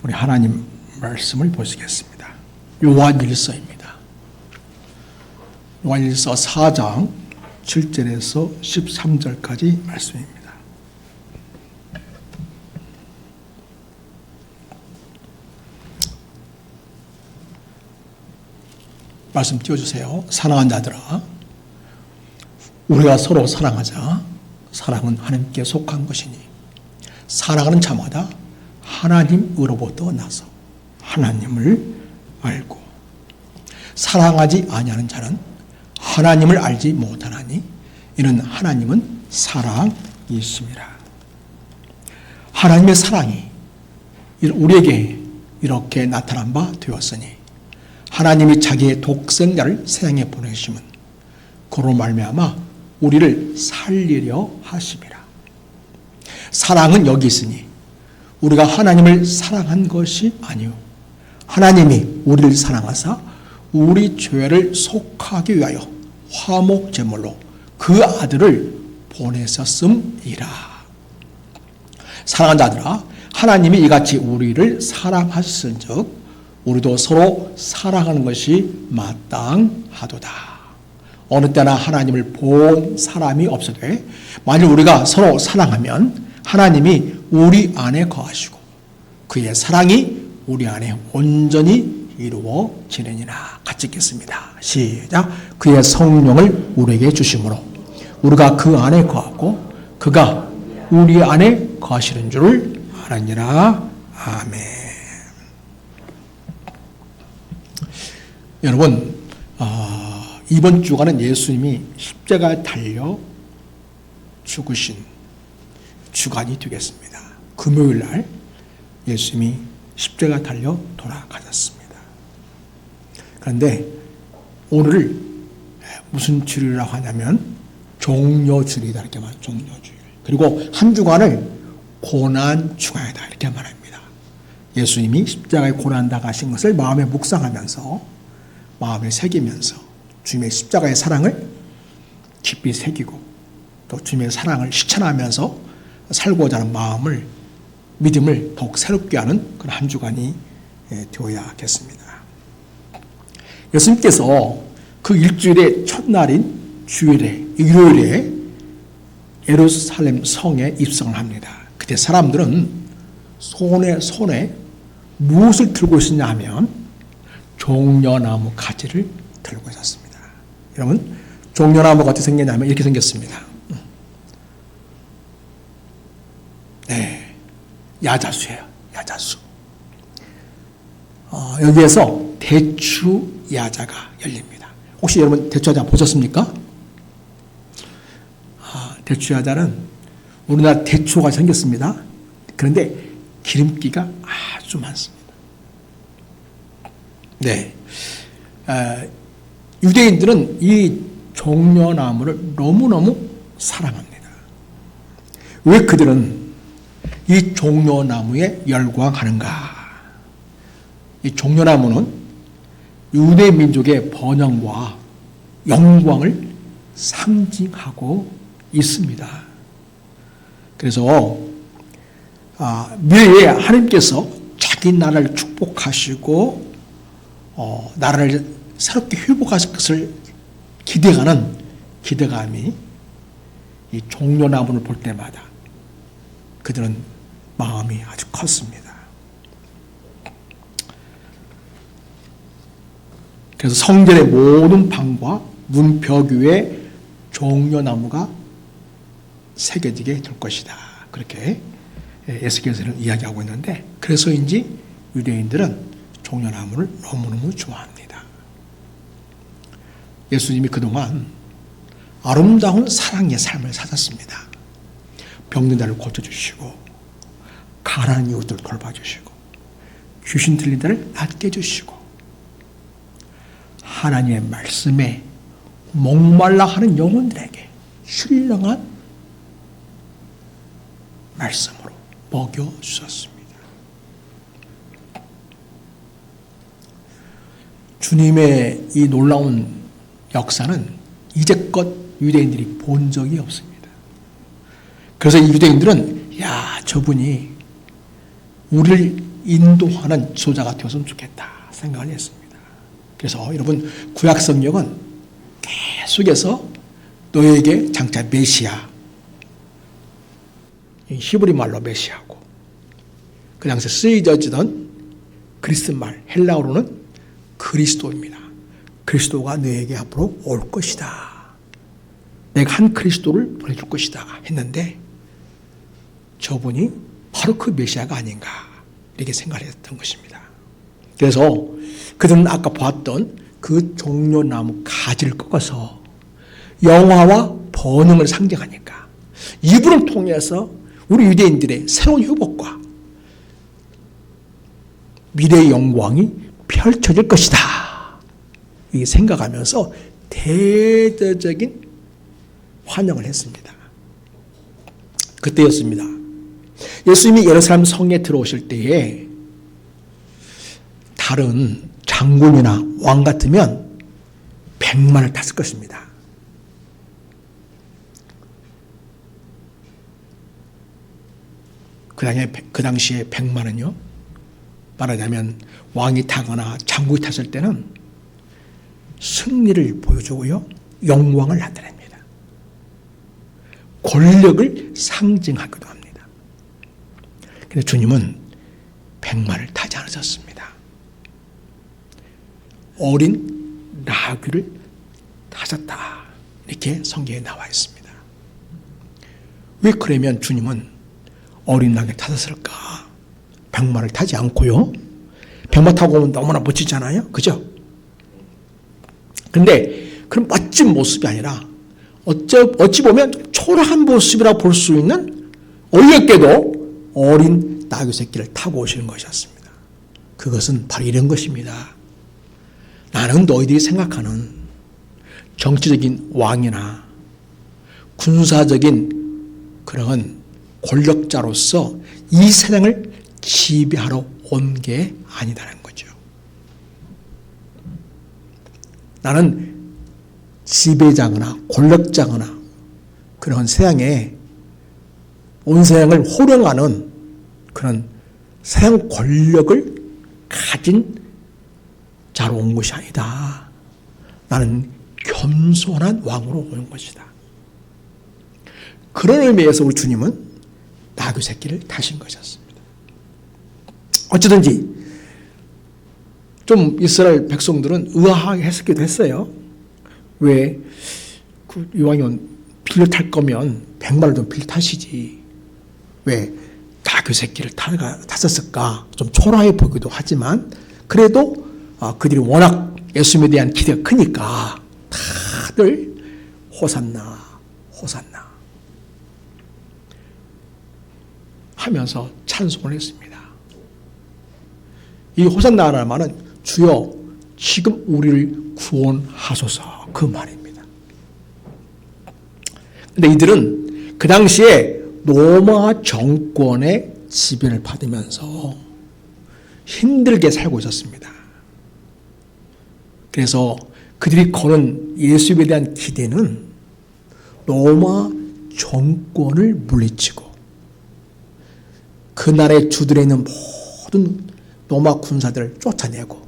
우리 하나님 말씀을 보시겠습니다. 요한일서입니다. 요한일서 4장 7절에서 13절까지 말씀입니다. 말씀 띄워주세요. 사랑하는 자들아, 우리가 서로 사랑하자. 사랑은 하나님께 속한 것이니 사랑하는 자마다 하나님으로부터 나서 하나님을 알고, 사랑하지 아니하는 자는 하나님을 알지 못하나니 이는 하나님은 사랑이심이라. 하나님의 사랑이 우리에게 이렇게 나타난 바 되었으니 하나님이 자기의 독생자를 세상에 보내심은 그로 말미암아 우리를 살리려 하심이라. 사랑은 여기 있으니 우리가 하나님을 사랑한 것이 아니요 하나님이 우리를 사랑하사 우리 죄를 속하기 위하여 화목 제물로 그 아들을 보내셨음이라. 사랑하는 자들아, 하나님이 이같이 우리를 사랑하셨은즉 우리도 서로 사랑하는 것이 마땅하도다. 어느 때나 하나님을 본 사람이 없어도 만일 우리가 서로 사랑하면 하나님이 우리 안에 거하시고 그의 사랑이 우리 안에 온전히 이루어지느니라. 같이 읽겠습니다. 시작. 그의 성령을 우리에게 주심으로 우리가 그 안에 거하고 그가 우리 안에 거하시는 줄 아느니라. 아멘. 여러분, 이번 주간은 예수님이 십자가에 달려 죽으신 주간이 되겠습니다. 금요일 날 예수님이 십자가에 달려 돌아가셨습니다. 그런데 오늘을 무슨 주일이라고 하냐면 종려주일이다 이렇게 말합니다. 종려주일. 그리고 한 주간을 고난주간이다 이렇게 말합니다. 예수님이 십자가에 고난 당하신 것을 마음에 묵상하면서 마음에 새기면서 주님의 십자가의 사랑을 깊이 새기고 또 주님의 사랑을 실천하면서 살고자 하는 마음을, 믿음을 더욱 새롭게 하는 그런 한 주간이 되어야겠습니다. 예수님께서 그 일주일의 첫날인 주일에, 일요일에 예루살렘 성에 입성을 합니다. 그때 사람들은 손에 무엇을 들고 있었냐 하면 종려나무 가지를 들고 있었습니다. 여러분, 종려나무가 어떻게 생겼냐면 이렇게 생겼습니다. 네, 야자수예요. 야자수. 여기에서 대추 야자가 열립니다. 혹시 여러분 대추 야자 보셨습니까? 대추 야자는 우리나라 대추가 생겼습니다. 그런데 기름기가 아주 많습니다. 네, 유대인들은 이 종려나무를 너무너무 사랑합니다. 왜 그들은 이 종려나무에 열광하는가? 이 종려나무는 유대 민족의 번영과 영광을 상징하고 있습니다. 그래서 미래에 하나님께서 자기 나라를 축복하시고 나라를 새롭게 회복하실 것을 기대하는 기대감이 이 종려나무를 볼 때마다 그들은 마음이 아주 컸습니다. 그래서 성전의 모든 방과 문 벽 위에 종려나무가 새겨지게 될 것이다. 그렇게 에스겔서는 이야기하고 있는데, 그래서인지 유대인들은 종려나무를 너무너무 좋아합니다. 예수님이 그동안 아름다운 사랑의 삶을 사셨습니다. 병든 자를 고쳐주시고 가난한 이웃들 돌봐주시고 귀신 들린 자를 낫게 해주시고 하나님의 말씀에 목말라 하는 영혼들에게 신령한 말씀으로 먹여주셨습니다. 주님의 이 놀라운 역사는 이제껏 유대인들이 본 적이 없습니다. 그래서 이 유대인들은 저분이 우리를 인도하는 지도자가 되었으면 좋겠다 생각을 했습니다. 그래서 여러분 구약 성경은 계속해서 너에게 장차 메시아, 히브리 말로 메시아고 그 당시 쓰여지던 그리스 말 헬라어로는 그리스도입니다. 그리스도가 너에게 앞으로 올 것이다. 내가 한 그리스도를 보내줄 것이다 했는데 저분이 바로 그 메시아가 아닌가 이렇게 생각을 했던 것입니다. 그래서 그들은 아까 보았던 그 종려나무 가지를 꺾어서 영화와 번영을 상징하니까 이분을 통해서 우리 유대인들의 새로운 회복과 미래의 영광이 펼쳐질 것이다. 이 생각하면서 대대적인 환영을 했습니다. 그때였습니다. 예수님이 예루살렘 성에 들어오실 때에 다른 장군이나 왕 같으면 100만을 탔을 것입니다. 그 당시에 100만은요, 말하자면 왕이 타거나 장군이 탔을 때는 승리를 보여주고요, 영광을 나타냅니다. 권력을 상징하기도 합니다. 그런데 주님은 100만을 타지 않으셨습니다. 어린 나귀를 타셨다. 이렇게 성경에 나와 있습니다. 왜 그러면 주님은 어린 나귀를 타셨을까? 100만을 타지 않고요. 100만 타고 오면 너무나 멋지잖아요. 그죠? 근데 그런 멋진 모습이 아니라 어찌 보면 초라한 모습이라 볼 수 있는 어이없게도 어린 나귀 새끼를 타고 오시는 것이었습니다. 그것은 바로 이런 것입니다. 나는 너희들이 생각하는 정치적인 왕이나 군사적인 그런 권력자로서 이 세상을 지배하러 온 게 아니다라는 거죠. 나는 지배자거나 권력자거나 그런 세상에 온 세상을 호령하는 그런 세상 권력을 가진 자로 온 것이 아니다. 나는 겸손한 왕으로 온 것이다. 그런 의미에서 우리 주님은 나귀 새끼를 타신 것이었습니다. 어쩌든지 좀 이스라엘 백성들은 의아하게 해석기도 했어요. 왜 그 이왕이면 빌려 탈 거면 100마리를 좀 빌려 타시지. 왜 나귀 새끼를 탔었을까? 좀 초라해 보기도 하지만 그래도 그들이 워낙 예수님에 대한 기대가 크니까 다들 호산나 호산나 하면서 찬송을 했습니다. 이 호산나라는 말은 주여 지금 우리를 구원하소서 그 말입니다. 그런데 이들은 그 당시에 로마 정권의 지배를 받으면서 힘들게 살고 있었습니다. 그래서 그들이 거는 예수에 대한 기대는 로마 정권을 물리치고 그 나라의 주들에 있는 모든 로마 군사들을 쫓아내고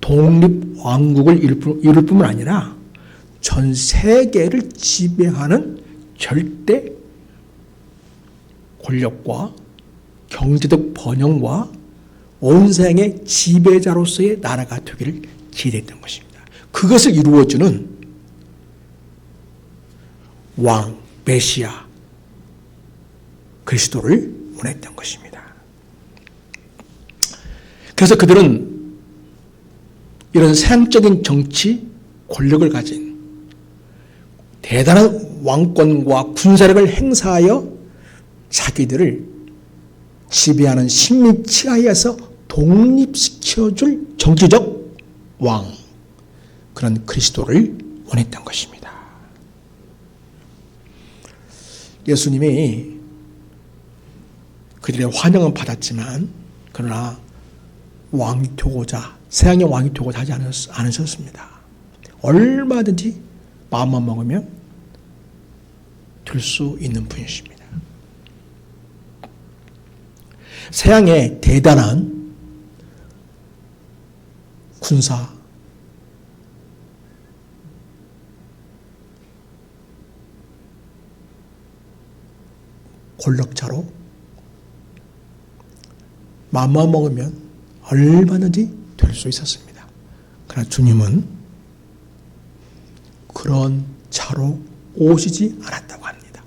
독립왕국을 이룰 뿐만 아니라 전 세계를 지배하는 절대 권력과 경제적 번영과 온 세상의 지배자로서의 나라가 되기를 기대했던 것입니다. 그것을 이루어주는 왕, 메시아, 그리스도를 원했던 것입니다. 그래서 그들은 이런 세상적인 정치 권력을 가진 대단한 왕권과 군사력을 행사하여 자기들을 지배하는 식민 치하에서 독립시켜줄 정치적 왕, 그런 그리스도를 원했던 것입니다. 예수님이 그들의 환영은 받았지만 그러나 왕이 되고자, 세상의 왕이 되고자 하지 않으셨습니다. 얼마든지 마음만 먹으면 될 수 있는 분이십니다. 서양의 대단한 군사 권력자로 마음만 먹으면 얼마든지 될 수 있었습니다. 그러나 주님은 그런 자로 오시지 않았다고 합니다.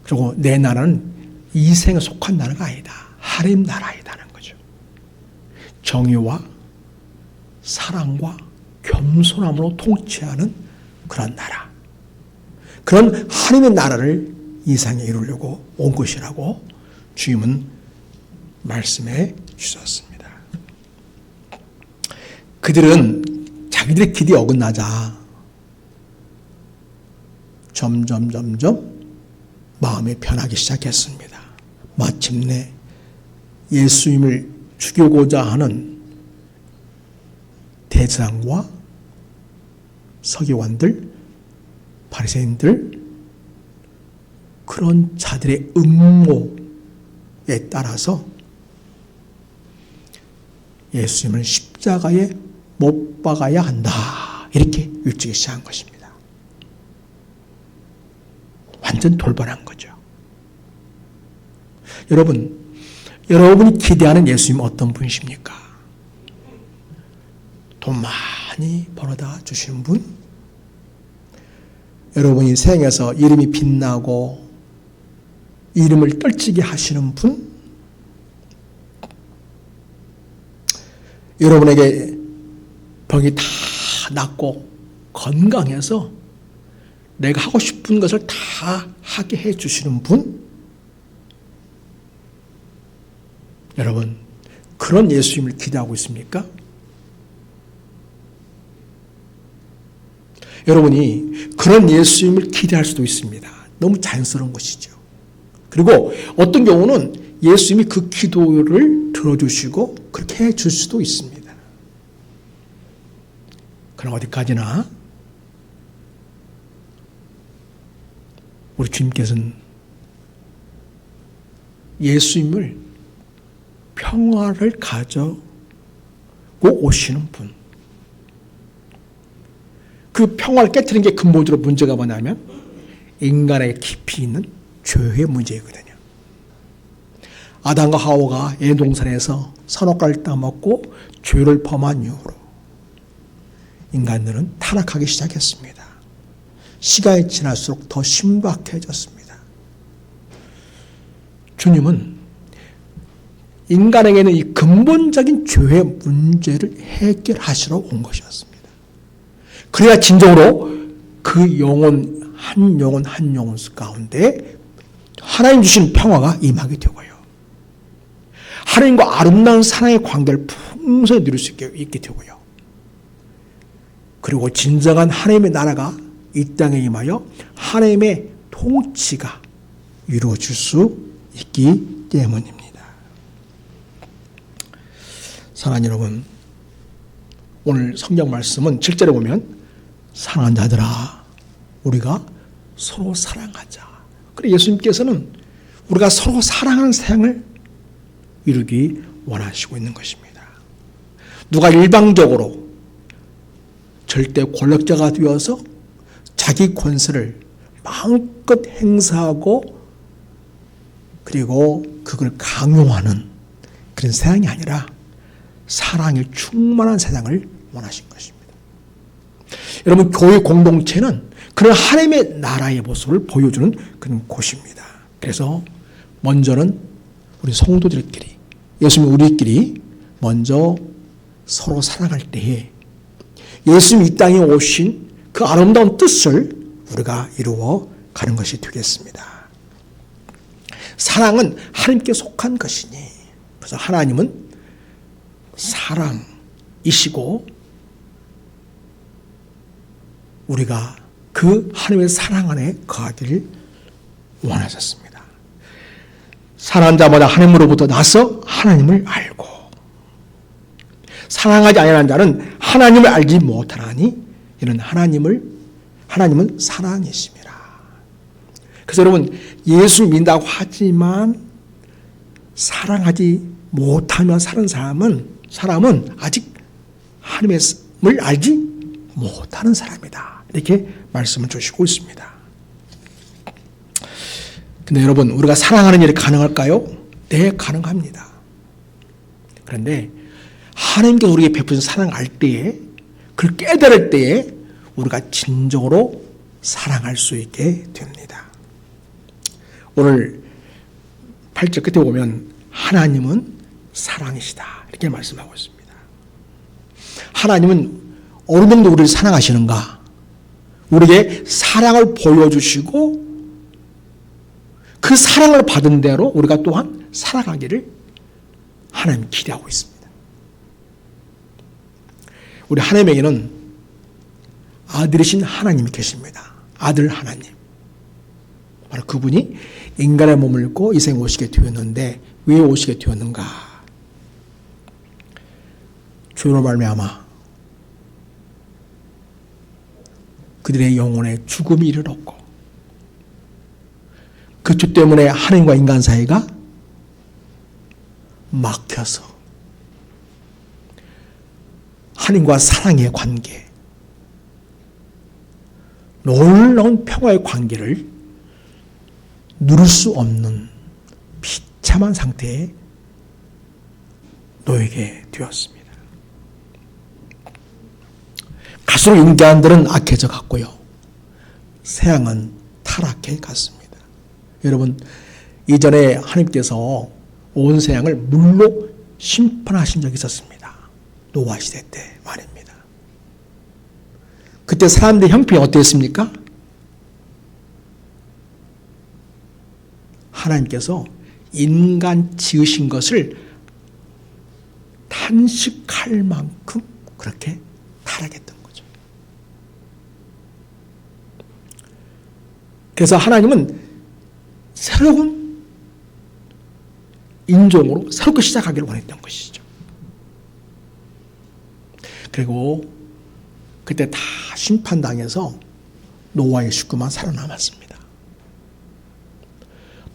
그리고 내 나라는 이 생에 속한 나라가 아니다. 하나님 나라이다는 거죠. 정의와 사랑과 겸손함으로 통치하는 그런 나라. 그런 하나님의 나라를 이 세상에 이루려고 온 것이라고 주님은 말씀해 주셨습니다. 그들은 자기들의 길이 어긋나자 점점 마음이 변하기 시작했습니다. 마침내 예수님을 죽이고자 하는 대제사장과 서기관들, 바리새인들, 그런 자들의 음모에 따라서 예수님을 십자가에 못 박아야 한다. 이렇게 일찍이 시작한 것입니다. 완전 돌변한 거죠. 여러분이 기대하는 예수님 어떤 분이십니까? 돈 많이 벌어다 주시는 분? 여러분이 생에서 이름이 빛나고 이름을 떨치게 하시는 분? 여러분에게 병이 다 낫고 건강해서 내가 하고 싶은 것을 다 하게 해 주시는 분? 여러분, 그런 예수님을 기대하고 있습니까? 여러분이 그런 예수님을 기대할 수도 있습니다. 너무 자연스러운 것이죠. 그리고 어떤 경우는 예수님이 그 기도를 들어주시고 그렇게 해 줄 수도 있습니다. 그러나 어디까지나 우리 주님께서는 예수님을 평화를 가져고 오시는 분. 그 평화를 깨트리는 게 근본적으로 문제가 뭐냐면 인간의 깊이 있는 죄의 문제이거든요. 아담과 하와가 에덴 동산에서 선악과를 따먹고 죄를 범한 이후로 인간들은 타락하기 시작했습니다. 시간이 지날수록 더 신박해졌습니다. 주님은 인간에게는 이 근본적인 죄의 문제를 해결하시러 온 것이었습니다. 그래야 진정으로 그 영혼 한 영혼 가운데 하나님 주신 평화가 임하게 되고요. 하나님과 아름다운 사랑의 관계를 풍성히 누릴 수 있게 되고요. 그리고 진정한 하나님의 나라가 이 땅에 임하여 하나님의 통치가 이루어질 수 있기 때문입니다. 사랑하는 여러분, 오늘 성경 말씀은 7절에 보면 사랑하는 자들아 우리가 서로 사랑하자. 그래 예수님께서는 우리가 서로 사랑하는 세상을 이루기 원하시고 있는 것입니다. 누가 일방적으로 절대 권력자가 되어서 자기 권세를 마음껏 행사하고 그리고 그걸 강요하는 그런 세상이 아니라 사랑이 충만한 세상을 원하신 것입니다. 여러분, 교회 공동체는 그런 하나님의 나라의 모습을 보여주는 그런 곳입니다. 그래서 먼저는 우리 성도들끼리, 예수님 우리끼리 먼저 서로 사랑할 때에 예수님 이 땅에 오신 그 아름다운 뜻을 우리가 이루어 가는 것이 되겠습니다. 사랑은 하나님께 속한 것이니, 그래서 하나님은 사랑이시고 우리가 그 하나님의 사랑 안에 거하기를 원하셨습니다. 사랑하는 자마다 하나님으로부터 나서 하나님을 알고 사랑하지 아니하는 자는 하나님을 알지 못하나니 이는 하나님은 사랑이심이라. 그래서 여러분, 예수 믿는다고 하지만 사랑하지 못하며 사는 사람은 아직 하나님을 알지 못하는 사람이다. 이렇게 말씀을 주시고 있습니다. 근데 여러분, 우리가 사랑하는 일이 가능할까요? 네, 가능합니다. 그런데 하나님께서 우리에게 베푸신 사랑을 알 때에, 그걸 깨달을 때에 우리가 진정으로 사랑할 수 있게 됩니다. 오늘 8절 끝에 보면 하나님은 사랑이시다, 이렇게 말씀하고 있습니다. 하나님은 어느 정도 우리를 사랑하시는가? 우리에게 사랑을 보여주시고 그 사랑을 받은 대로 우리가 또한 살아가기를 하나님 기대하고 있습니다. 우리 하나님에게는 아들이신 하나님이 계십니다. 아들 하나님. 바로 그분이 인간의 몸을 입고 이 생에 오시게 되었는데 왜 오시게 되었는가? 죄로 말미암아 그들의 영혼에 죽음이 이르렀고 그 죄 때문에 하나님과 인간 사이가 막혀서 하나님과 사랑의 관계, 놀라운 평화의 관계를 누릴 수 없는 비참한 상태에 놓이게 되었습니다. 갈수록 인간들은 악해져 갔고요. 세상은 타락해 갔습니다. 여러분, 이전에 하나님께서 온 세상을 물로 심판하신 적이 있었습니다. 노아 시대 때 말입니다. 그때 사람들의 형편이 어땠습니까? 하나님께서 인간 지으신 것을 탄식할 만큼 그렇게 타락했던 거죠. 그래서 하나님은 새로운 인종으로 새롭게 시작하기를 원했던 것이죠. 그리고 그때 다 심판당해서 노아의 식구만 살아남았습니다.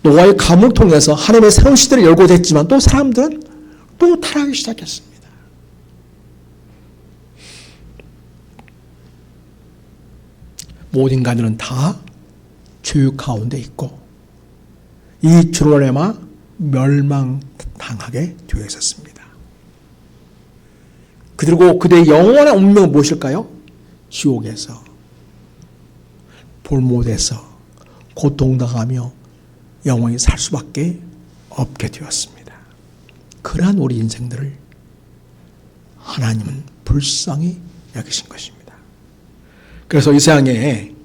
노아의 가문을 통해서 하나님의 새로운 시대를 열고 됐지만 또 사람들은 또 타락하기 시작했습니다. 모든 인간들은 다 죄 가운데 있고 이 죄로 말미암아 멸망당하게 되어 있었습니다. 그리고 그들의 영원한 운명은 무엇일까요? 지옥에서 볼못에서 고통당하며 영원히 살 수밖에 없게 되었습니다. 그러한 우리 인생들을 하나님은 불쌍히 여기신 것입니다. 그래서 이 세상에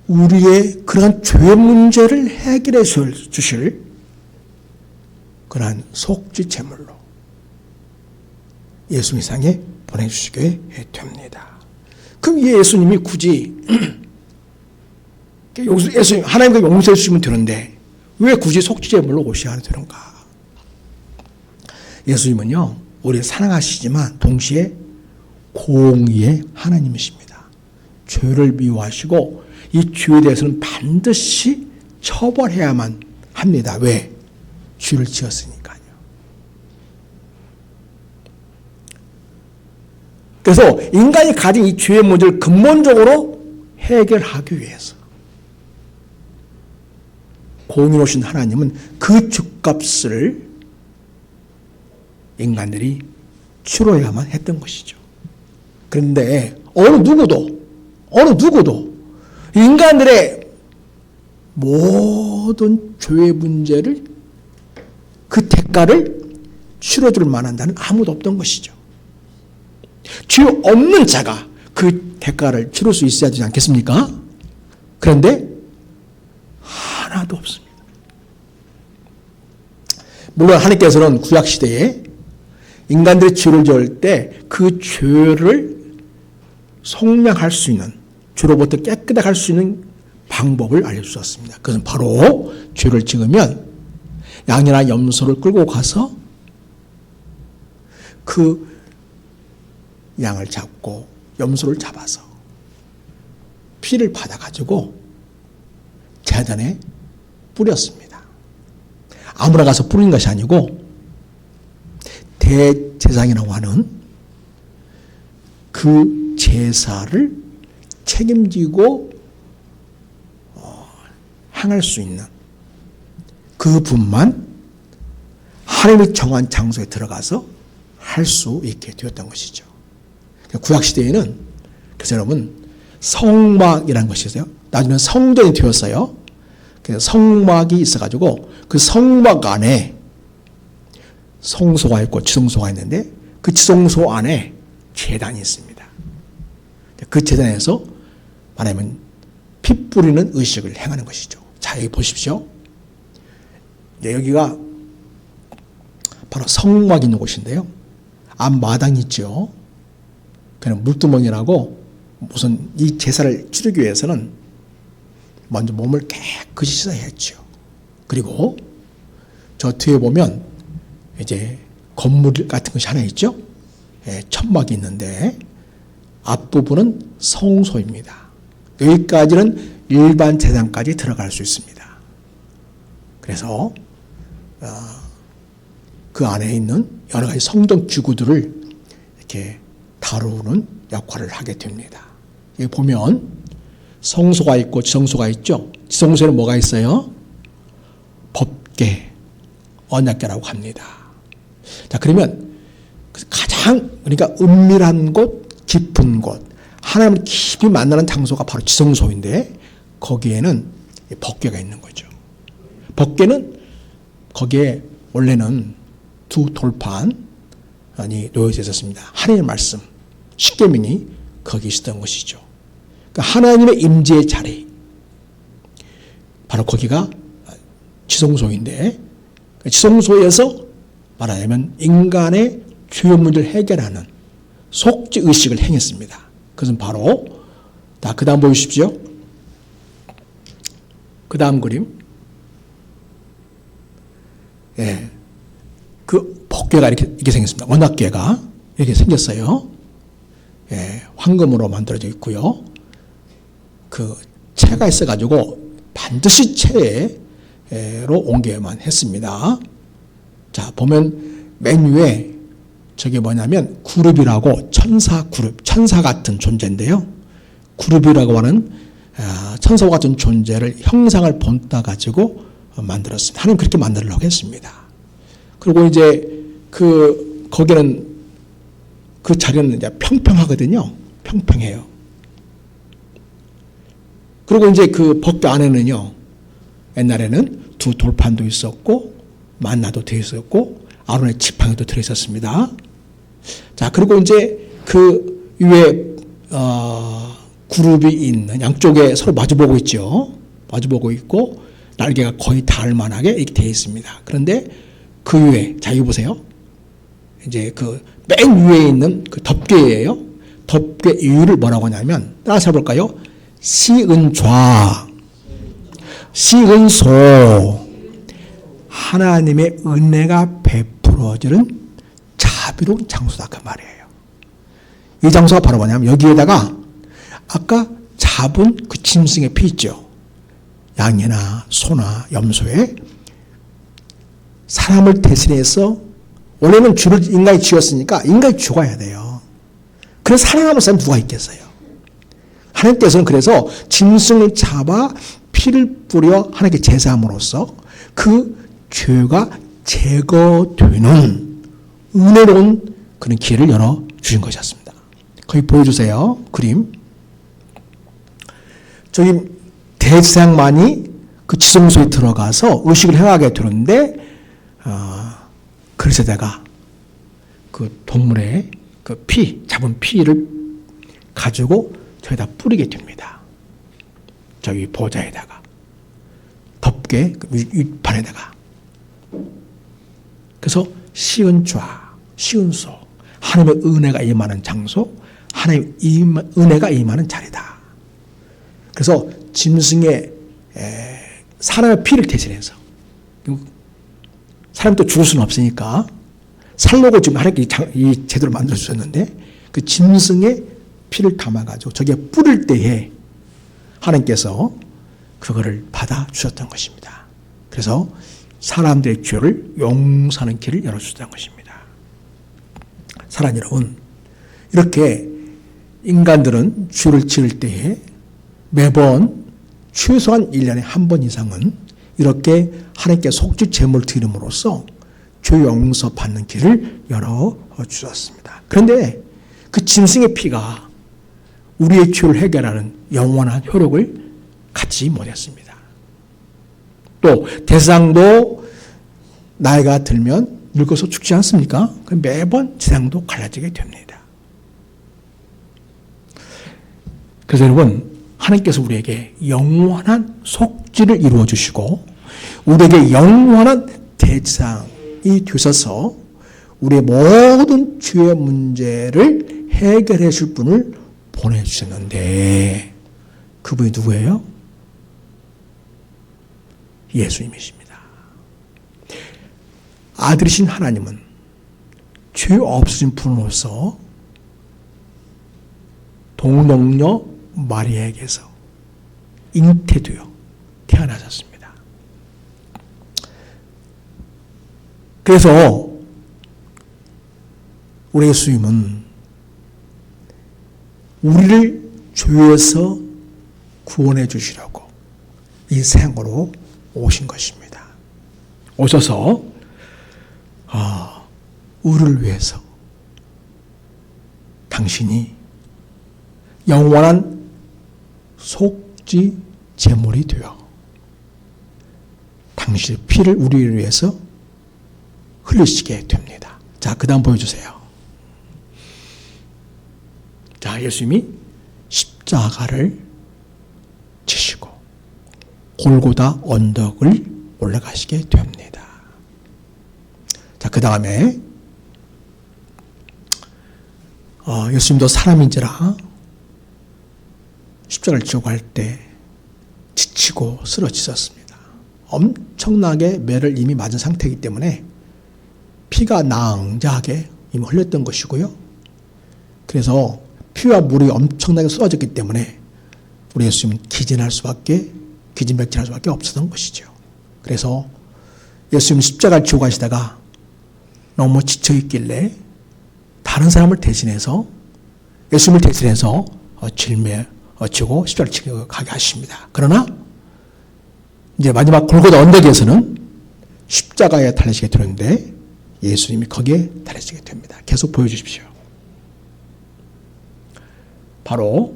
우리의 그러한 죄 문제를 해결해 주실 그러한 속죄 제물로 예수님 이 세상에 보내주시게 됩니다. 그럼 예수님이 굳이 예수님 하나님과 용서해 주시면 되는데 왜 굳이 속죄 제물로 오셔야 되는가? 예수님은요, 우리를 사랑하시지만 동시에 공의의 하나님이십니다. 죄를 미워하시고 이 죄에 대해서는 반드시 처벌해야만 합니다. 왜? 죄를 지었으니까요. 그래서 인간이 가진 이 죄의 문제를 근본적으로 해결하기 위해서 공의로우신 하나님은 그 죄값을 인간들이 치러야만 했던 것이죠. 그런데 어느 누구도 인간들의 모든 죄의 문제를 그 대가를 치러줄 만한 자는 아무도 없던 것이죠. 죄 없는 자가 그 대가를 치를 수 있어야 되지 않겠습니까? 그런데 하나도 없습니다. 물론 하나님께서는 구약시대에 인간들의 죄를 지을 때 그 죄를 속량할 수 있는, 죄로부터 깨끗하게 할 수 있는 방법을 알려주셨습니다. 그것은 바로 죄를 지으면 양이나 염소를 끌고 가서 그 양을 잡고 염소를 잡아서 피를 받아가지고 제단에 뿌렸습니다. 아무나 가서 뿌린 것이 아니고 대제사장이라고 하는 그 제사를 책임지고 행할 수 있는 그 분만 하나님이 정한 장소에 들어가서 할 수 있게 되었던 것이죠. 구약시대에는 그래서 여러분 성막이라는 것이 있어요. 나중에 성전이 되었어요. 그래서 성막이 있어가지고 그 성막 안에 성소가 있고 지성소가 있는데 그 지성소 안에 제단이 있습니다. 그 제단에서 말하면 피 뿌리는 의식을 행하는 것이죠. 자, 여기 보십시오. 여기가 바로 성막이 있는 곳인데요. 앞마당이 있죠. 그냥 물두멍이라고 우선 이 제사를 치르기 위해서는 먼저 몸을 깨끗이 씻어야 했죠. 그리고 저 뒤에 보면 이제 건물 같은 것이 하나 있죠. 천막이 있는데 앞부분은 성소입니다. 여기까지는 일반 제단까지 들어갈 수 있습니다. 그래서 그 안에 있는 여러 가지 성전 기구들을 이렇게 다루는 역할을 하게 됩니다. 여기 보면 성소가 있고 지성소가 있죠. 지성소에는 뭐가 있어요? 법궤, 언약궤라고 합니다. 자, 그러면 가장 그러니까 은밀한 곳, 깊은 곳, 하나님을 깊이 만나는 장소가 바로 지성소인데 거기에는 법궤가 있는 거죠. 법궤는 거기에 원래는 두 돌판이 놓여져 있었습니다. 하나님의 말씀, 십계명이 거기 있었던 것이죠. 그러니까 하나님의 임재의 자리, 바로 거기가 지성소인데 지성소에서 말하자면 인간의 주요 문제를 해결하는 속죄의식을 행했습니다. 그것은 바로 그 다음 보여주십시오. 그 다음 그림. 예, 그 법궤가 이렇게 생겼습니다. 언약궤가 이렇게 생겼어요. 예, 황금으로 만들어져 있고요. 그 채가 있어가지고 반드시 채로 옮겨야만 했습니다. 자, 보면 맨 위에 저게 뭐냐면 구룹이라고 천사 그룹, 천사 같은 존재인데요. 구룹이라고 하는 천사와 같은 존재를 형상을 본따 가지고 만들었습니다. 하나님 그렇게 만들려고 했습니다. 그리고 이제 거기는 그 자리는 이제 평평하거든요. 평평해요. 그리고 이제 그 법궤 안에는요, 옛날에는 두 돌판도 있었고 만나도 되어 있었고 아론의 지팡이도 들어 있었습니다. 자, 그리고 이제 그 위에 그룹이 있는 양쪽에 서로 마주보고 있죠. 마주보고 있고 날개가 거의 닿을 만하게 이렇게 되어 있습니다. 그런데 그 위에, 자, 이거 보세요. 이제 그 맨 위에 있는 그 덮개예요. 덮개 이유를 뭐라고 하냐면, 따라서 해볼까요? 시은좌, 시은소, 하나님의 은혜가 베풀어지는 자비로운 장소다, 그 말이에요. 이 장소가 바로 뭐냐면 여기에다가 아까 잡은 그 짐승의 피 있죠. 양이나 소나 염소에 사람을 대신해서 원래는 죄를 인간이 지었으니까 인간이 죽어야 돼요. 그래서 살아남을 사람이 누가 있겠어요? 하나님께서는 그래서 짐승을 잡아 피를 뿌려 하나님께 제사함으로써 그 죄가 제거되는 은혜로운 그런 기회를 열어주신 것이었습니다. 거기 보여주세요. 그림. 저기 대제사장만이 그 지성소에 들어가서 의식을 행하게 되는데 그릇에다가 그 동물의 그 잡은 피를 가지고 저기다 뿌리게 됩니다. 저기 보좌에다가 덮개 윗판에다가. 그래서 시은좌, 시은소, 하나님의 은혜가 임하는 장소, 하나님의 은혜가 임하는 자리다. 그래서 짐승의 사람의 피를 대신해서, 사람이 또 죽을 수는 없으니까 살려고 지금 하나님께 이 제도를 만들어 주셨는데 그 짐승의 피를 담아가지고 저기에 뿌릴 때에 하나님께서 그거를 받아 주셨던 것입니다. 그래서 사람들의 죄를 용서하는 길을 열어주셨다는 것입니다. 사랑하는 여러분, 이렇게 인간들은 죄를 지을 때에 매번 최소한 1년에 한 번 이상은 이렇게 하나님께 속죄 제물을 드림으로써 죄 용서 받는 길을 열어주셨습니다. 그런데 그 짐승의 피가 우리의 죄를 해결하는 영원한 효력을 갖지 못했습니다. 또 대상도 나이가 들면 늙어서 죽지 않습니까? 매번 대상도 갈라지게 됩니다. 그래서 여러분, 하나님께서 우리에게 영원한 속죄를 이루어 주시고 우리에게 영원한 대상이 되셔서 우리의 모든 죄의 문제를 해결해 줄 분을 보내주셨는데 그분이 누구예요? 예수님이십니다. 아들이신 하나님은 죄 없으신 분으로서 동정녀 마리아에게서 잉태되어 태어나셨습니다. 그래서 우리 예수님은 우리를 죄에서 구원해 주시려고 이 생으로 오신 것입니다. 오셔서 우리를 위해서 당신이 영원한 속죄 제물이 되어 당신의 피를 우리를 위해서 흘리시게 됩니다. 자, 그 다음 보여주세요. 자, 예수님이 십자가를 지시고 골고다 언덕을 올라가시게 됩니다. 자, 그 다음에 예수님도 사람인지라 십자가를 지고 갈 때 지치고 쓰러지셨습니다. 엄청나게 매를 이미 맞은 상태이기 때문에 피가 낭자하게 이미 흘렸던 것이고요. 그래서 피와 물이 엄청나게 쏟아졌기 때문에 우리 예수님은 기진맥진할 수밖에 없었던 것이죠. 그래서 예수님은 십자가를 지고 가시다가 너무 지쳐있길래 다른 사람을 대신해서 예수님을 대신해서 지고 십자가를 지고 가게 하십니다. 그러나 이제 마지막 골고다 언덕에서는 십자가에 달리시게 되는데 예수님이 거기에 달리시게 됩니다. 계속 보여주십시오. 바로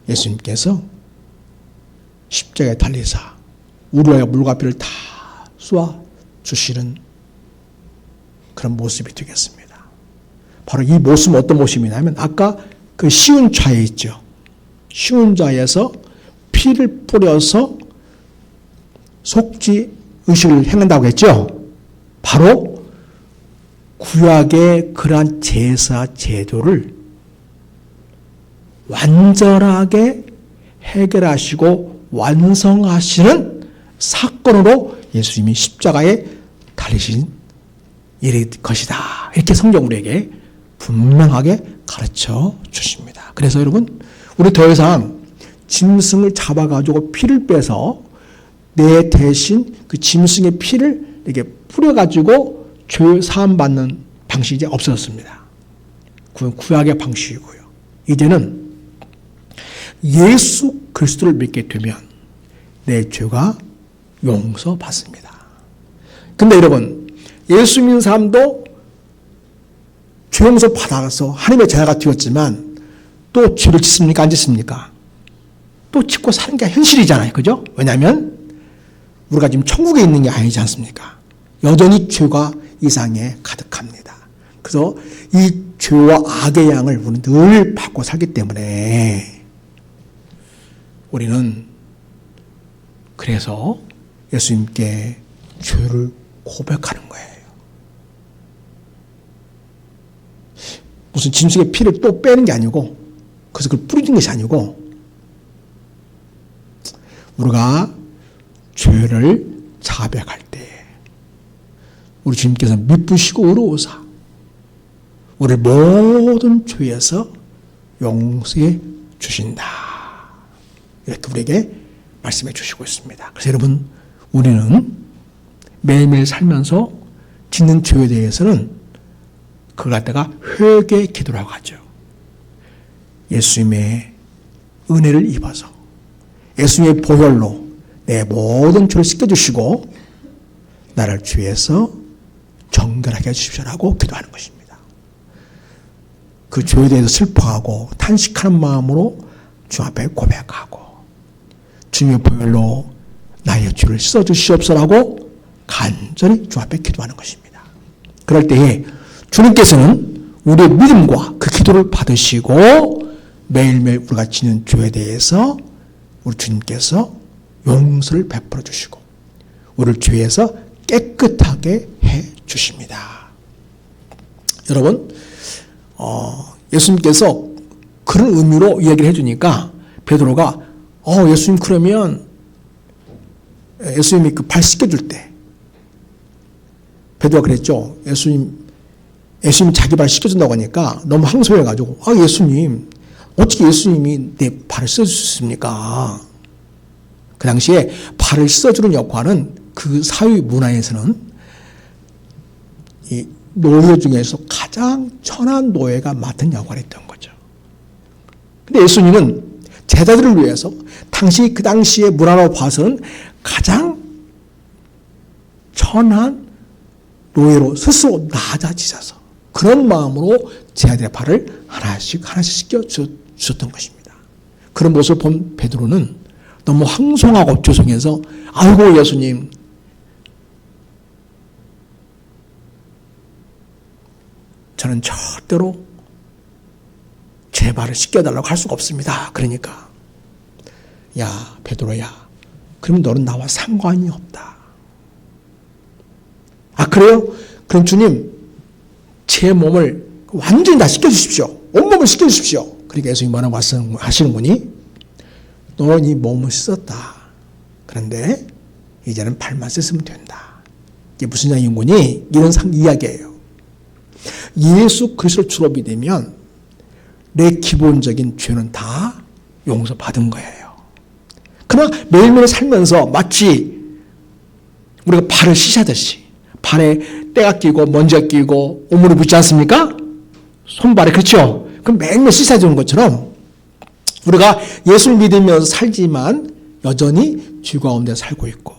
예수님께서 십자가에 달리사 우리와 물과 피를 다 쏘아 주시는 그런 모습이 되겠습니다. 바로 이 모습은 어떤 모습이냐면 아까 그 쉬운 자에 있죠. 쉬운 자에서 피를 뿌려서 속죄 의식을 행한다고 했죠. 바로 구약의 그러한 제사 제도를 완전하게 해결하시고 완성하시는 사건으로 예수님이 십자가에 달리신 일일 것이다. 이렇게 성경 우리에게 분명하게 가르쳐 주십니다. 그래서 여러분, 우리 더 이상 짐승을 잡아가지고 피를 빼서 내 대신 그 짐승의 피를 이렇게 뿌려가지고 죄 사함 받는 방식이 이제 없어졌습니다. 그건 구약의 방식이고요. 이제는 예수 그리스도를 믿게 되면 내 죄가 용서받습니다. 근데 여러분, 예수 믿는 사람도 죄 용서 받아서 하나님의 자녀가 되었지만 또 죄를 짓습니까? 안 짓습니까? 또 짓고 사는 게 현실이잖아요. 그죠? 왜냐하면 우리가 지금 천국에 있는 게 아니지 않습니까? 여전히 죄가 이 세상에 가득합니다. 그래서 이 죄와 악의 양을 우리는 늘 받고 살기 때문에 우리는 그래서 예수님께 죄를 고백하는 거예요. 무슨 짐승의 피를 또 빼는 게 아니고 그래서 그걸 뿌리는 것이 아니고 우리가 죄를 자백할 때 우리 주님께서 미쁘시고 의로우사 우리를 모든 죄에서 용서해 주신다. 이렇게 우리에게 말씀해 주시고 있습니다. 그래서 여러분, 우리는 매일매일 살면서 짓는 죄에 대해서는 그걸 갖다가 회개 기도라고 하죠. 예수님의 은혜를 입어서 예수님의 보혈로 내 모든 죄를 씻겨주시고 나를 죄에서 정결하게 해주십시오라고 기도하는 것입니다. 그 죄에 대해서 슬퍼하고 탄식하는 마음으로 주 앞에 고백하고 주님의 보혈로 나의 죄를 씻어주시옵소서라고 간절히 주 앞에 기도하는 것입니다. 그럴 때에 주님께서는 우리의 믿음과 그 기도를 받으시고 매일매일 우리가 지는 죄에 대해서 우리 주님께서 용서를 베풀어 주시고 우리를 죄에서 깨끗하게 해 주십니다. 여러분, 예수님께서 그런 의미로 이야기를 해주니까 베드로가 예수님 그러면 예수님이 그 발 씻겨줄 때 베드로가 그랬죠. 예수님 자기 발 씻겨준다고 하니까 너무 항소해가지고 예수님 어떻게 예수님이 내 발을 씻어주셨습니까? 그 당시에 발을 씻어주는 역할은 그 사회 문화에서는 이 노예 중에서 가장 천한 노예가 맡은 역할이었던 거죠. 근데 예수님은 제자들을 위해서 그 당시의 문화로 봐서는 가장 천한 노예로 스스로 낮아지셔서 그런 마음으로 제자들의 발을 하나씩 씻겨 주셨던 것입니다. 그런 모습을 본 베드로는 너무 황송하고 죄송해서 아이고 예수님 저는 절대로 제 발을 씻겨달라고 할 수가 없습니다. 그러니까 야 베드로야 그러면 너는 나와 상관이 없다. 그래요? 그럼 주님 제 몸을 완전히 다 씻겨주십시오. 온몸을 씻겨주십시오. 그러니까 예수님이 뭐라고 하시는 분이 너는 이 몸을 씻었다. 그런데 이제는 발만 씻으면 된다. 이게 무슨 이야기인지 이런 이야기예요. 예수 그리스도를 주로 믿으면 내 기본적인 죄는 다 용서받은 거예요. 그러나 매일매일 살면서 마치 우리가 발을 씻하듯이 발에 때가 끼고 먼지가 끼고 오물이 붙지 않습니까? 손발에 그렇죠? 그럼 매일매일 씻어주는 것처럼 우리가 예수를 믿으면서 살지만 여전히 죄 가운데 살고 있고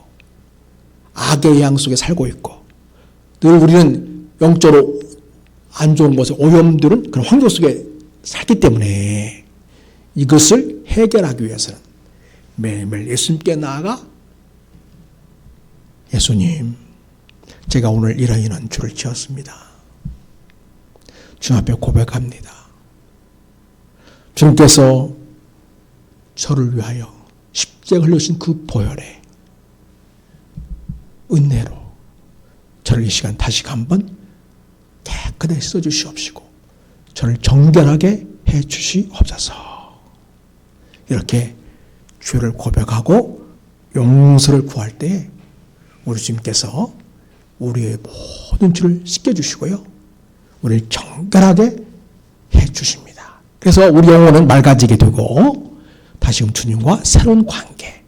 악의 양 속에 살고 있고 늘 우리는 영적으로 안 좋은 곳에 오염들은 그런 환경 속에 살기 때문에 이것을 해결하기 위해서는 매일매일 예수님께 나아가 예수님 제가 오늘 이런 죄를 지었습니다. 주님 앞에 고백합니다. 주님께서 저를 위하여 십자가 흘리신 그 보혈에 은혜로 저를 이 시간 다시 한번 깨끗하게 써주시옵시고 저를 정결하게 해주시옵소서. 이렇게 죄를 고백하고 용서를 구할 때 우리 주님께서 우리의 모든 죄를 씻겨주시고요. 우리를 정결하게 해주십니다. 그래서 우리 영혼은 맑아지게 되고 다시금 주님과 새로운 관계,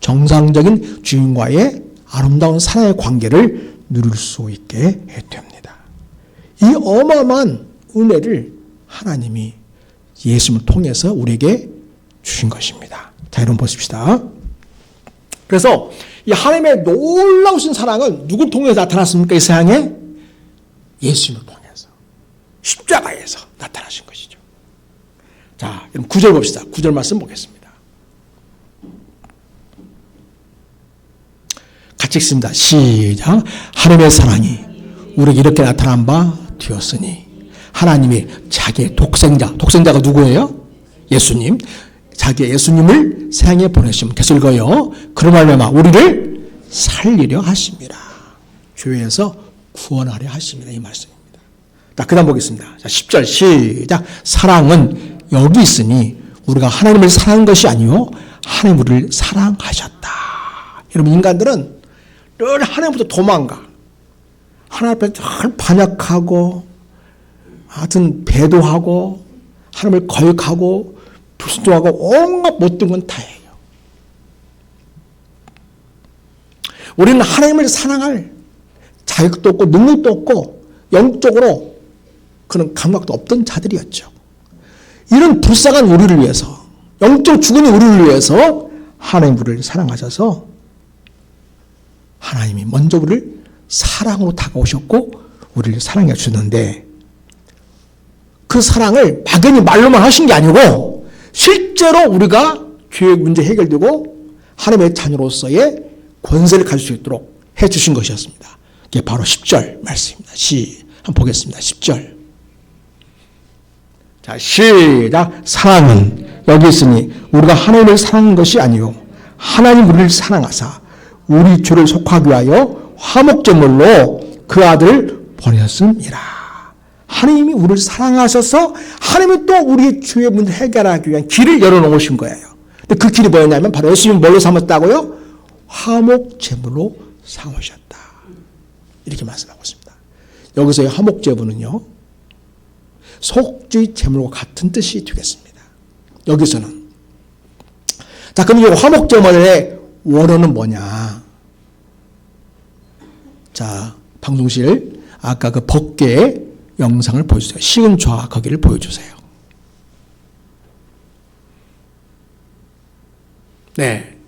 정상적인 주님과의 아름다운 사랑의 관계를 누릴 수 있게 됩니다. 이 어마어마한 은혜를 하나님이 예수님을 통해서 우리에게 주신 것입니다. 자, 여러분 보십시다. 그래서 이 하나님의 놀라우신 사랑은 누굴 통해서 나타났습니까? 이 세상에? 예수님을 통해서 십자가에서 나타나신 것이죠. 자, 그럼 9절 봅시다. 9절 말씀 보겠습니다. 같이 읽습니다. 시작. 하나님의 사랑이 우리에게 이렇게 나타난 바 되었으니 하나님이 자기의 독생자가 누구예요? 예수님. 자기의 예수님을 세상에 보내시면 계속 읽어요. 그러말미암아 우리를 살리려 하십니다. 죄에서 구원하려 하십니다. 이 말씀입니다. 자, 그 다음 보겠습니다. 자, 10절 시작. 사랑은 여기 있으니 우리가 하나님을 사랑한 것이 아니요 하나님 우리를 사랑하셨다. 여러분 인간들은 늘 하나님부터 도망가. 하나님 앞에 늘 반역하고 하여튼 배도하고 하나님을 거역하고 불순종하고 온갖 못된 건 다예요. 우리는 하나님을 사랑할 자격도 없고 능력도 없고 영적으로 그런 감각도 없던 자들이었죠. 이런 불쌍한 우리를 위해서, 영적 죽은 우리를 위해서 하나님 우리를 사랑하셔서 하나님이 먼저 우리를 사랑으로 다가오셨고 우리를 사랑해 주셨는데, 그 사랑을 막연히 말로만 하신 게 아니고 실제로 우리가 죄의 문제 해결되고 하나님의 자녀로서의 권세를 가질 수 있도록 해 주신 것이었습니다. 이게 바로 10절 말씀입니다. 한번 보겠습니다. 10절. 자, 시작. 사랑은 여기 있으니 우리가 하나님을 사랑한 것이 아니요 하나님 우리를 사랑하사 우리 죄를 속하기 위하여 화목제물로 그 아들을 보내셨음이라. 하나님이 우리를 사랑하셔서 하나님이 또 우리의 죄의 문제 해결하기 위한 길을 열어놓으신 거예요. 근데 그 길이 뭐였냐면 바로 예수님이 뭘로 삼았다고요? 화목제물로 삼으셨다. 이렇게 말씀하고 있습니다. 여기서의 화목제물은요, 속죄 제물과 같은 뜻이 되겠습니다. 여기서는. 자, 그럼 이 화목제물의 원어는 뭐냐? 자, 방송실 아까 그 법궤의 영상을 보여주세요. 시은 좌 거기를 보여주세요. 네,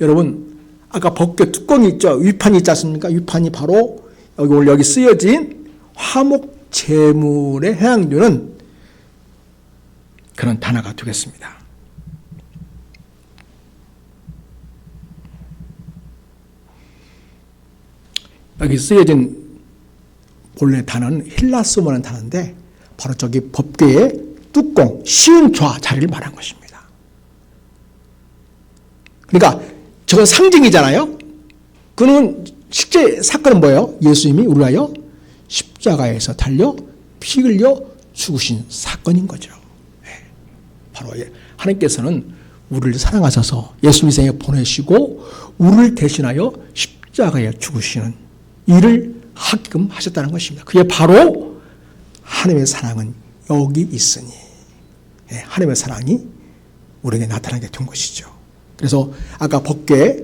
여러분 아까 법궤 뚜껑이 있죠. 위판이 있지 않습니까? 위판이 바로 오늘 여기 쓰여진 화목 제물에 해당되는 그런 단어가 되겠습니다. 여기 쓰여진 본래 단어는 힐라스모라는 단어인데 바로 저기 법궤의 뚜껑, 시은 좌 자리를 말한 것입니다. 그러니까 저건 상징이잖아요. 그는 실제 사건은 뭐예요? 예수님이 우리를 위하여 십자가에서 달려 피 흘려 죽으신 사건인 거죠. 바로 하나님께서는 우리를 사랑하셔서 예수님 생에 보내시고 우리를 대신하여 십자가에 죽으시는 일을 하게끔 하셨다는 것입니다. 그게 바로 하나님의 사랑은 여기 있으니, 하나님의 사랑이 우리에게 나타나게 된 것이죠. 그래서 아까 법궤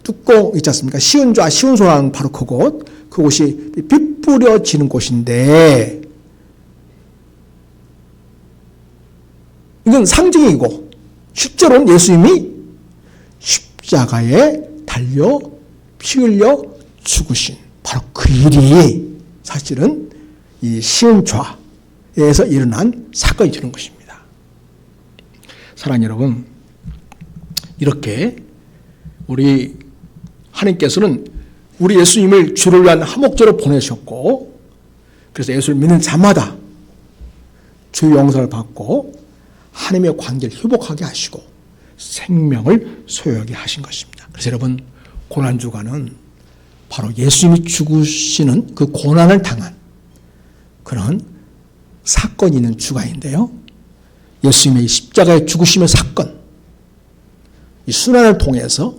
뚜껑 있지 않습니까? 시은좌, 시은소라는 바로 그곳이 빛 뿌려지는 곳인데, 이건 상징이고 실제로는 예수님이 십자가에 달려 피 흘려 죽으신 바로 그 일이 사실은 이 시은좌에서 일어난 사건이 되는 것입니다. 사랑하는 여러분, 이렇게 우리 하나님께서는 우리 예수님을 주를 위한 화목제로 보내셨고, 그래서 예수를 믿는 자마다 주의 용서를 받고 하나님의 관계를 회복하게 하시고 생명을 소유하게 하신 것입니다. 그래서 여러분, 고난주간은 바로 예수님이 죽으시는 그 고난을 당한 그런 사건이 있는 주간인데요. 예수님의 십자가의 죽으심의 사건, 이 순환을 통해서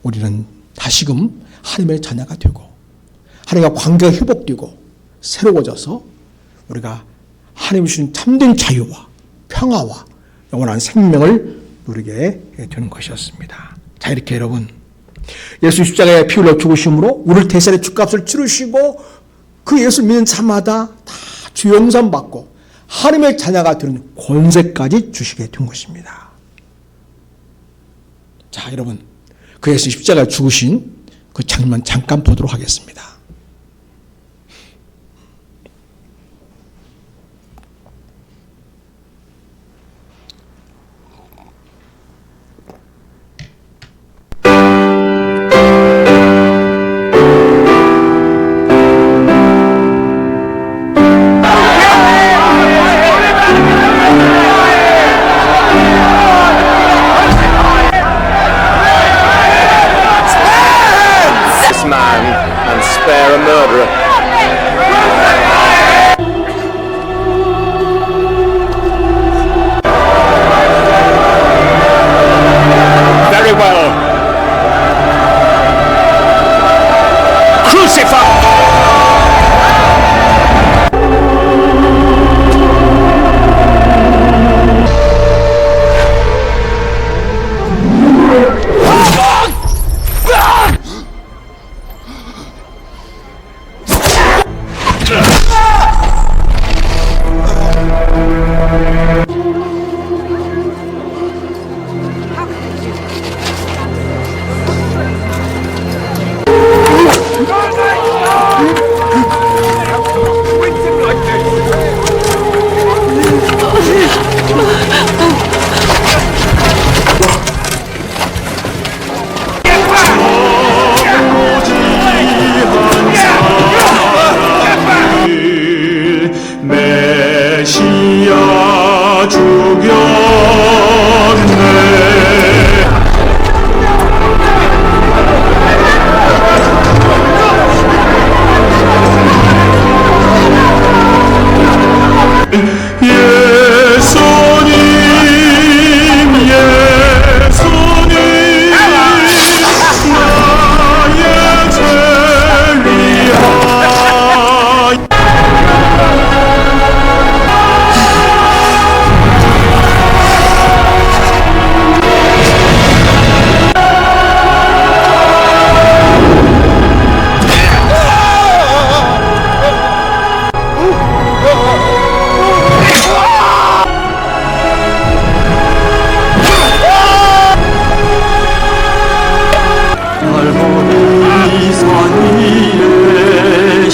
우리는 다시금 하나님의 자녀가 되고 하나님과 관계가 회복되고 새로워져서 우리가 하나님이 주신 참된 자유와 평화와 영원한 생명을 누리게 되는 것이었습니다. 자, 이렇게 여러분, 예수 십자가에 피 흘려 죽으심으로 우리를 대신해 죗값을 치르시고 그 예수 믿는 자마다 다 주 용서 받고 하나님의 자녀가 되는 권세까지 주시게 된 것입니다. 자, 여러분, 그 예수 십자가에 죽으신 그 장면 잠깐 보도록 하겠습니다. Spare a murderer. Very well. Crucify!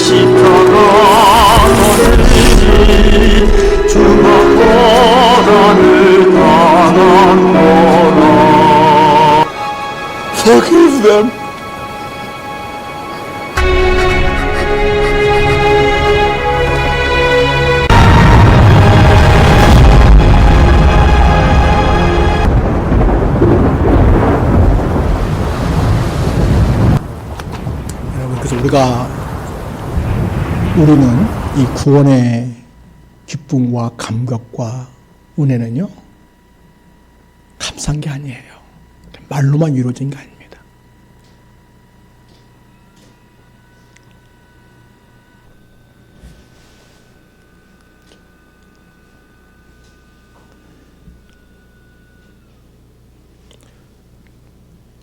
십자가 주먹보다를 당한 거라. Forgive them. 그래서 우리는 이 구원의 기쁨과 감격과 은혜는요, 감사한 게 아니에요. 말로만 이루어진 게 아닙니다.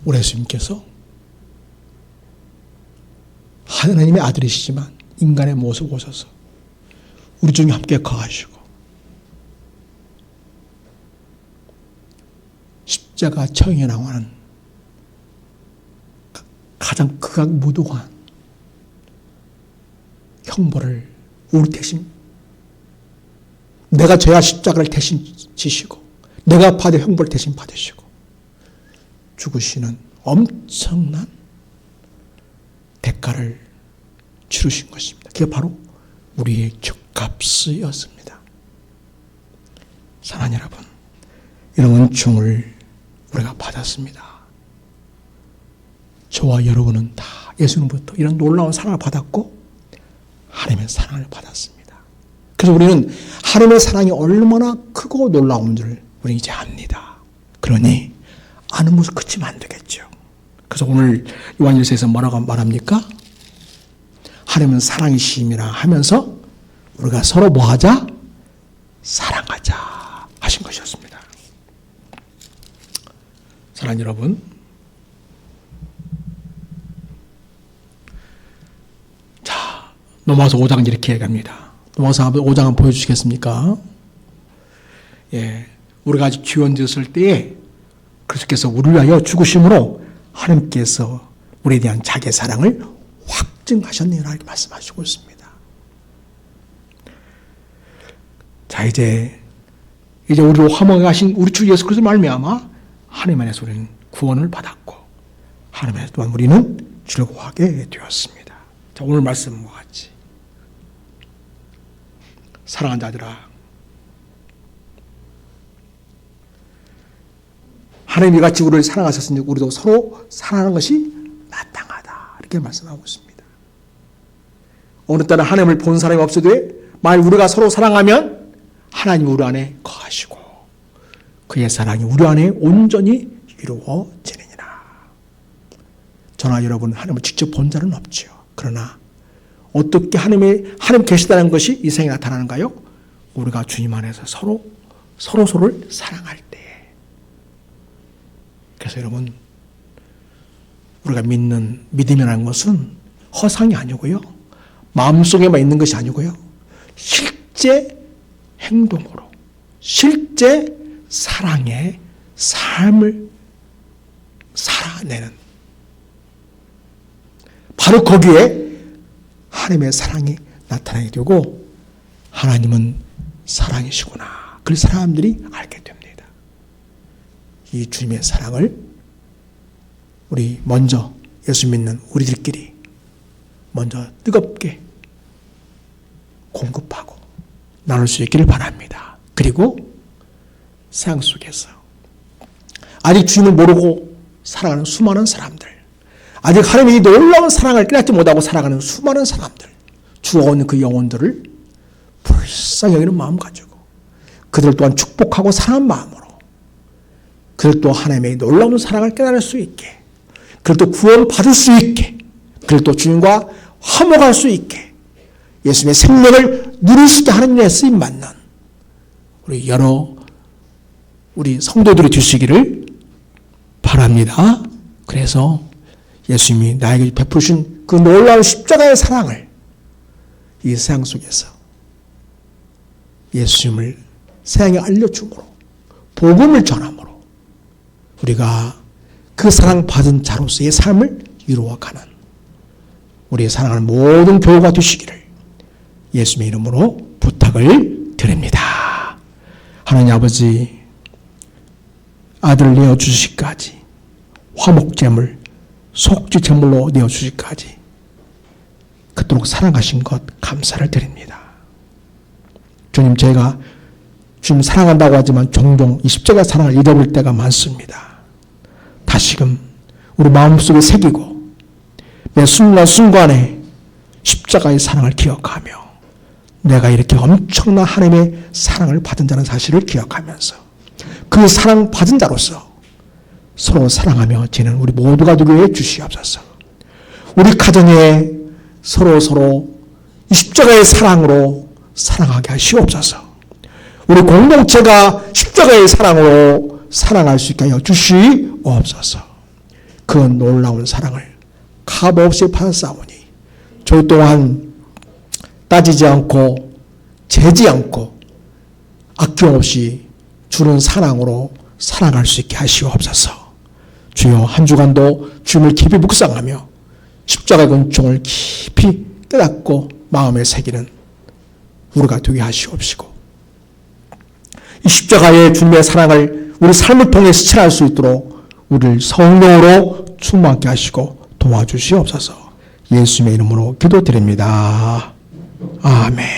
우리 예수님께서 하나님의 아들이시지만 인간의 모습 오셔서 우리 중에 함께 거하시고 십자가 처형에 나오는 가장 극악무도한 형벌을 우리 대신, 내가 져야 십자가를 대신 지시고 내가 받을 형벌을 대신 받으시고 죽으시는 엄청난 대가를 치르신 것입니다. 그게 바로 우리의 죗값이었습니다. 사랑하는 여러분, 이런 은총을 우리가 받았습니다. 저와 여러분은 다 예수님부터 이런 놀라운 사랑을 받았고 하나님의 사랑을 받았습니다. 그래서 우리는 하나님의 사랑이 얼마나 크고 놀라운지를 우리는 이제 압니다. 그러니 아는 모습 그치면 안 되겠죠. 그래서 오늘 요한일서에서 뭐라고 말합니까? 하나님은 사랑이심이라 하면서 우리가 서로 뭐하자? 사랑하자 하신 것이었습니다. 사랑하는 여러분, 자, 로마서 5장 이렇게 얘기합니다. 로마서 5장은 보여주시겠습니까? 예, 우리가 아직 기원되었을 때에 그리스도께서 우리를 위하여 죽으심으로 하나님께서 우리에 대한 자기의 사랑을 확증하셨느니라 이렇게 말씀하시고 있습니다. 자, 이제 우리로 화목하신 우리 주 예수 그리스도 말미암아 하나님 안에서 우리는 구원을 받았고 하나님 안에서 또한 우리는 즐거워하게 되었습니다. 자, 오늘 말씀은 뭐가 같이 사랑하는 자들아, 하나님이 같이 우리를 사랑하셨으니 우리도 서로 사랑하는 것이 마땅하다 이렇게 말씀하고 있습니다. 어느 때는 하나님을 본 사람이 없어도 만약 우리가 서로 사랑하면 하나님이 우리 안에 거하시고 그의 사랑이 우리 안에 온전히 이루어지느니라. 저나 여러분 하나님을 직접 본 자는 없죠. 그러나 어떻게 하나님 계시다는 것이 이 세상에 나타나는가요? 우리가 주님 안에서 서로를 사랑할 때. 그래서 여러분, 우리가 믿는 믿음이라는 것은 허상이 아니고요, 마음속에만 있는 것이 아니고요, 실제 행동으로, 실제 사랑의 삶을 살아내는, 바로 거기에 하나님의 사랑이 나타나게 되고 하나님은 사랑이시구나, 그걸 사람들이 알게 됩니다. 이 주님의 사랑을 우리 먼저 예수 믿는 우리들끼리 먼저 뜨겁게 공급하고 나눌 수 있기를 바랍니다. 그리고 세상 속에서 아직 주님을 모르고 살아가는 수많은 사람들, 아직 하나님의 놀라운 사랑을 깨닫지 못하고 살아가는 수많은 사람들, 주가 오는 그 영혼들을 불쌍히 여기는 마음 가지고 그들 또한 축복하고 사랑하는 마음으로 그들 또 하나님의 놀라운 사랑을 깨달을 수 있게, 그들 또 구원받을 수 있게, 그들 또 주님과 화목할 수 있게 예수님의 생명을 누릴 수 있게 하나님의 쓰임받는 우리 성도들이 되시기를 바랍니다. 그래서 예수님이 나에게 베푸신 그 놀라운 십자가의 사랑을 이 세상 속에서 예수님을 세상에 알려줌으로, 복음을 전함으로 우리가 그 사랑받은 자로서의 삶을 이루어가는 우리의 사랑하는 모든 교우가 되시기를 예수님의 이름으로 부탁을 드립니다. 하나님 아버지, 아들을 내어주시기까지 화목제물, 속죄제물로 내어주시기까지 그토록 사랑하신 것 감사를 드립니다. 주님, 제가 주님 사랑한다고 하지만 종종 이 십자가 사랑을 잊어버릴 때가 많습니다. 다시금 우리 마음속에 새기고 매 순간순간에 십자가의 사랑을 기억하며 내가 이렇게 엄청난 하나님의 사랑을 받은 자는 사실을 기억하면서 그 사랑 받은 자로서 서로 사랑하며 지는 우리 모두가 되게 해 주시옵소서. 우리 가정에 서로 이 십자가의 사랑으로 사랑하게 하시옵소서. 우리 공동체가 십자가의 사랑으로 사랑할 수 있게 하여 주시옵소서. 그 놀라운 사랑을 값없이 받았사오니 저 또한 따지지 않고 재지 않고 아낌없이 주는 사랑으로 살아갈 수 있게 하시옵소서. 주여, 한 주간도 주님을 깊이 묵상하며 십자가의 은총을 깊이 깨닫고 마음에 새기는 우리가 되게 하시옵시고 이 십자가의 주님의 사랑을 우리 삶을 통해 실천할 수 있도록 우리를 성령으로 충만하게 하시고 도와주시옵소서. 예수님의 이름으로 기도드립니다. 아멘.